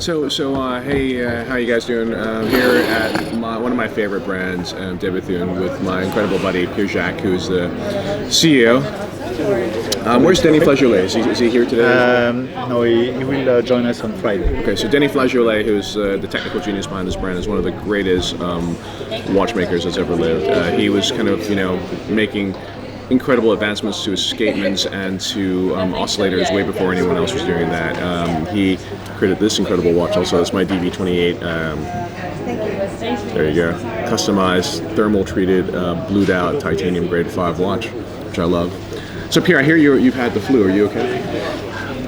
Hey, how you guys doing? Here at one of my favorite brands, Bethune, with my incredible buddy Pierre Jacques, who's the CEO. Where's Denny Flageolet? Is he here today? No, he will join us on Friday. Okay, so Denny Flageolet, who's the technical genius behind this brand, is one of the greatest watchmakers that's ever lived. He was kind of, making incredible advancements to escapements and to oscillators way before anyone else was doing that. He created this incredible watch also. It's my DV28. There you go. Customized, thermal treated, blued out titanium grade 5 watch, which I love. So Pierre, I hear you've had the flu. Are you okay?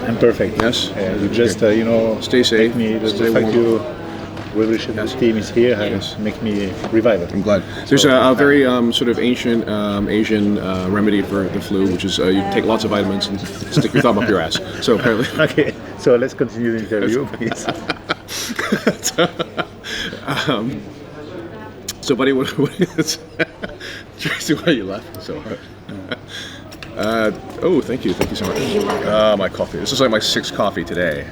I'm perfect. Yes? You just, stay safe. The fact you Revolution team is here and make me revive it. I'm glad. There's a very sort of ancient Asian remedy for the flu, which is you take lots of vitamins and stick your thumb up your ass. So apparently. Okay, so let's continue the interview, please. So buddy, what is Tracy, why you laughing so hard? Thank you so much. My coffee. This is like my 6th coffee today,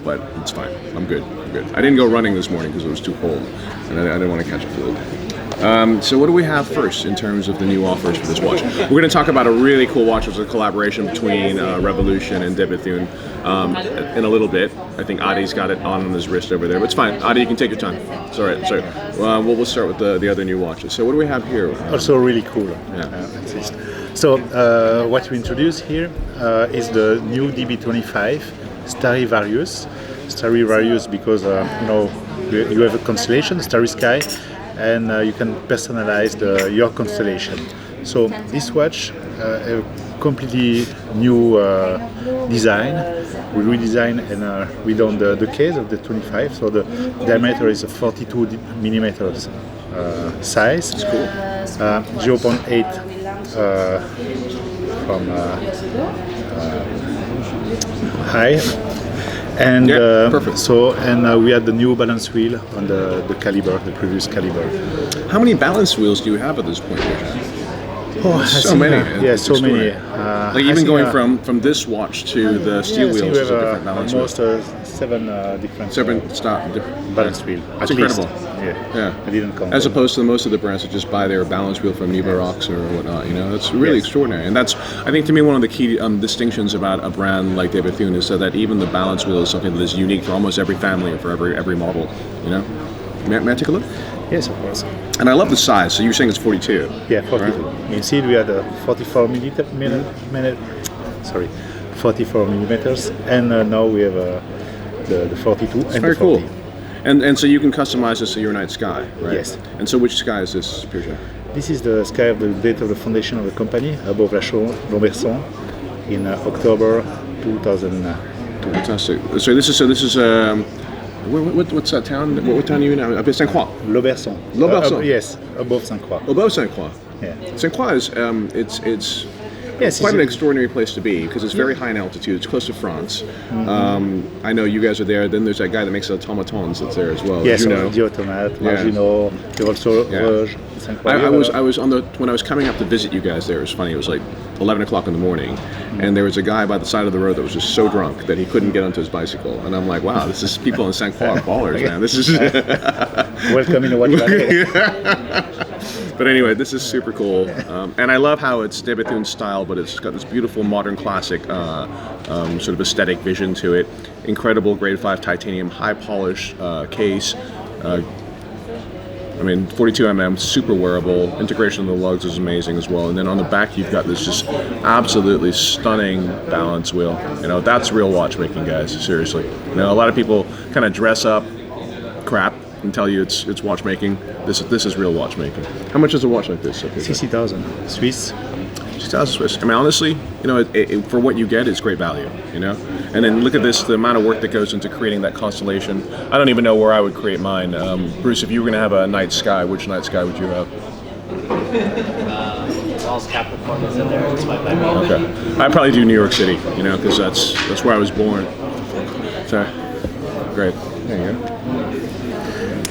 but it's fine. I'm good. I didn't go running this morning because it was too cold, and I didn't want to catch a flu. So what do we have first in terms of the new offers for this watch? We're going to talk about a really cool watch, which is a collaboration between Revolution and Bethune in a little bit. I think Adi's got it on his wrist over there, but it's fine. Adi, you can take your time. It's all right. Sorry. We'll start with the other new watches. So what do we have here? Also really cool. So what we introduce here is the new DB25 Stradivarius. Stradivarius because you have a constellation, Starry Sky, and you can personalize your constellation. So this watch a completely new design. We redesigned and redone the case of the 25. So the diameter is a 42 millimeters size. That's cool. 0.8 from high, and perfect. We had the new balance wheel on the caliber, the previous caliber. How many balance wheels do you have at this point? So many. Yeah, so many. Even going from this watch to the steel wheels is a different balance almost wheel. 7 different balance wheel. That's incredible. Yeah. I didn't count. As opposed to most of the brands that just buy their balance wheel from Nibarox or whatnot, that's really extraordinary. And that's, I think, to me, one of the key distinctions about a brand like Bethune is that even the balance wheel is something that is unique for almost every family or for every model. May I take a look? Yes, of course. And I love the size. So you're saying it's 42? Yeah, 42. Right? You see, we had a 44 millimeters, and now we have the 42 it's and very the 40. Cool. And so you can customize this to your night sky, right? Yes. And so which sky is this, Pierre? This is the sky of the date of the foundation of the company, above Lamberson, in October 2002. Fantastic. So this is what's that town? What town are you in now? Saint Croix. Lauberson. Yes, above Saint Croix. Above Saint Croix. Yeah. Saint Croix is it's quite an extraordinary place to be because it's very high in altitude. It's close to France. Mm-hmm. I know you guys are there. Then there's that guy that makes the automatons that's there as well. Yes, the automate, Marginal, also Rouge. I was when I was coming up to visit you guys there. It was funny. It was like 11 o'clock in the morning, and there was a guy by the side of the road that was just so drunk that he couldn't get onto his bicycle. And I'm like, wow, this is people in Saint Croix are ballers, man. This is welcome in the watch. But anyway, this is super cool, and I love how it's Bethune style, but it's got this beautiful modern classic sort of aesthetic vision to it. Incredible grade 5 titanium, high polish case. 42 mm, super wearable. Integration of the lugs is amazing as well. And then on the back, you've got this just absolutely stunning balance wheel. That's real watchmaking, guys. Seriously. A lot of people kind of dress up crap and tell you it's watchmaking. This is real watchmaking. How much is a watch like this? 60,000 Swiss. 60,000 Swiss. Honestly, for what you get, it's great value. And then look at this, the amount of work that goes into creating that constellation. I don't even know where I would create mine. Bruce, if you were going to have a night sky, which night sky would you have? All's Capricorn is in there. It's my background. Okay. I'd probably do New York City, because that's where I was born. So, great. There you go.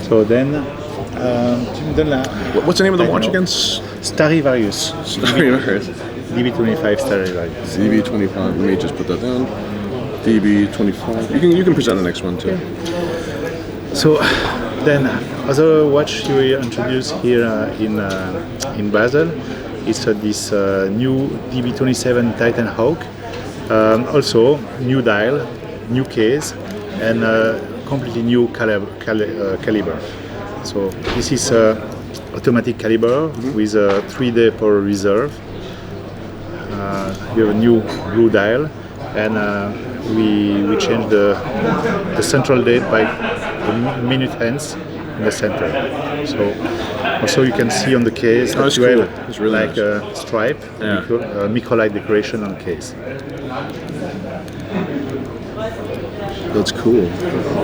So then, what's the name of the watch again? Stradivarius. DB25 Stradivarius. DB25. Let me just put that down. DB25. You can present the next one too. So then, other watch we introduced here in Basel is this new DB27 Titan Hawk. Also, new dial, new case, and completely new caliber. So this is automatic caliber with a 3-day power reserve. You have a new blue dial, and we changed the central date by the minute hands in the center. So also you can see on the case that you have it's really like a stripe, microlight decoration on the case. That's cool.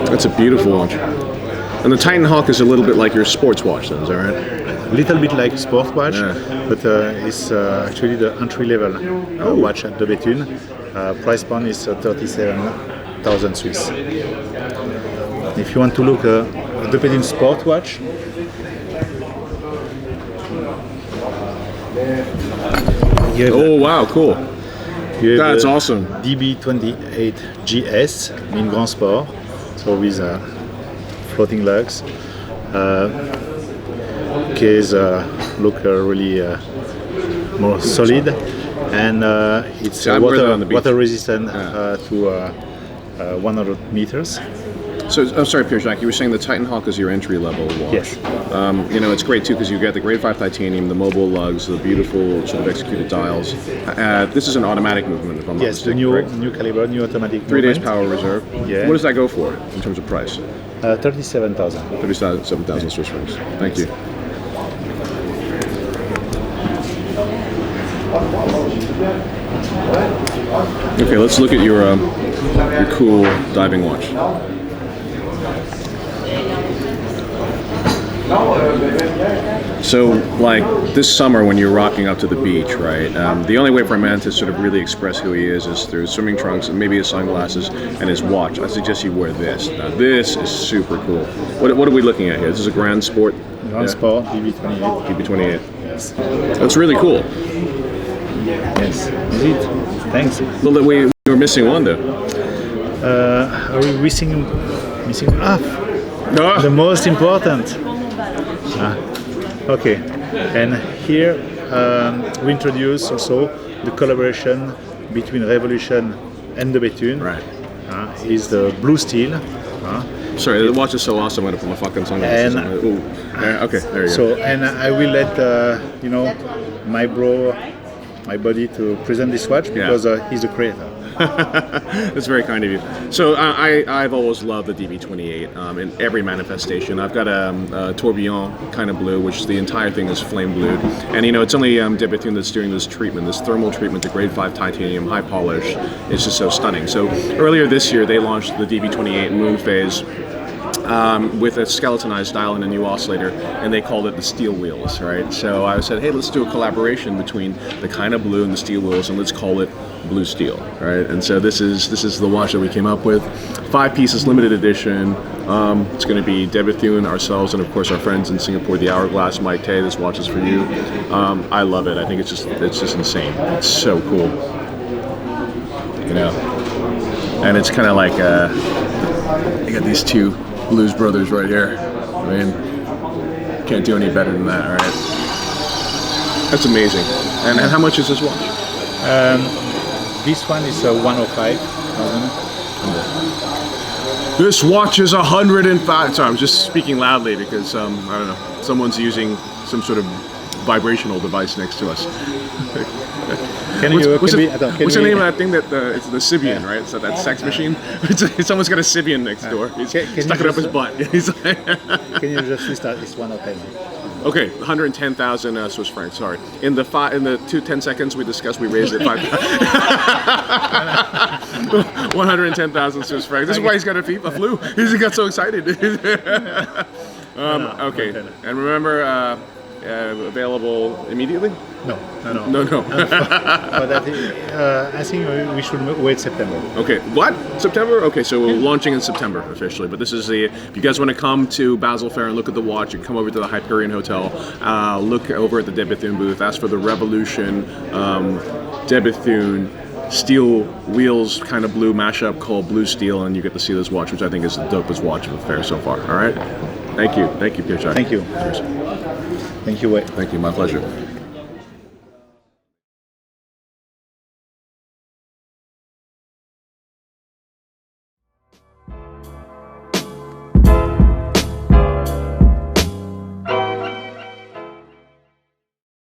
That's a beautiful watch. And the Titan Hawk is a little bit like your sports watch, then, is that right? A little bit like a sport watch, but it's actually the entry-level watch at the Bethune. Price point is 37,000 Swiss. If you want to look at the Bethune sport watch, oh wow, cool. That's awesome. DB28 GS in Grand Sport, so with floating lugs. Case look really more solid, and it's water resistant to 100 meters. So, I'm sorry, Pierre-Jacques, you were saying the Titan Hawk is your entry-level watch. Yes. You know, it's great, too, because you get the grade 5 titanium, the mobile lugs, the beautiful sort of executed dials. This is an automatic movement, if I'm not mistaken, the correct? new caliber, new automatic 3 days movement. power reserve. Yeah. What does that go for, in terms of price? 37,000. 37,000 Swiss francs. Thank you. Okay, let's look at your cool diving watch. So, like this summer when you're rocking up to the beach, right? The only way for a man to sort of really express who he is through swimming trunks and maybe his sunglasses and his watch. I suggest you wear this. Now, this is super cool. What are we looking at here? This is a Grand Sport. Grand Sport DB28. DB28. Yes. That's really cool. Yes. Indeed. Thanks. Well, we were missing one though. Are we missing the most important? Okay, and here we introduce also the collaboration between Revolution and the Bethune. Right. Is the blue steel. Sorry, the watch is so awesome. I'm gonna put my fucking sunglasses on. Ooh. Okay, there you go. So, and I will let my buddy to present this watch because he's the creator. That's very kind of you. So I've always loved the DB28 in every manifestation. I've got a tourbillon kind of blue, which the entire thing is flame blued. And it's only de Bethune that's doing this treatment, this thermal treatment to grade 5 titanium, high polish. It's just so stunning. So earlier this year, they launched the DB28 Moon Phase. With a skeletonized dial and a new oscillator, and they called it the steel wheels, right? So I said, hey, let's do a collaboration between the kind of blue and the steel wheels, and let's call it blue steel, right? And so this is the watch that we came up with. 5 pieces, limited edition. It's going to be de Bethune, ourselves, and of course our friends in Singapore, the Hourglass, Mike Tay. This watch is for you. I love it. I think it's just insane. It's so cool, And it's kind of like you got these two Blues Brothers right here. I mean, can't do any better than that, all right? That's amazing. And how much is this watch? This one is 105,000. This watch is 105. Sorry, I'm just speaking loudly because I don't know. Someone's using some sort of vibrational device next to us. What's the name of that thing that it's the Sibian, right? So that sex machine. Someone's got a Sibian next door. He's stuck it up his butt. He's like, can you just restart this one okay? Okay, 110,000 Swiss francs. Sorry. In the 10 seconds we discussed, we raised it 110,000 Swiss francs. This is why he's got a flu. He got so excited. Okay, and remember. Available immediately? No. But I think we should wait September. Okay, what? September? Okay, so we're launching in September officially. But this is if you guys want to come to Basel Fair and look at the watch, you can come over to the Hyperion Hotel, look over at the de Bethune booth, ask for the Revolution de Bethune steel wheels kind of blue mashup called Blue Steel, and you get to see this watch, which I think is the dopest watch of the fair so far. All right, thank you, Pierre. Thank you. Cheers. Thank you, Wei. Thank you, my pleasure.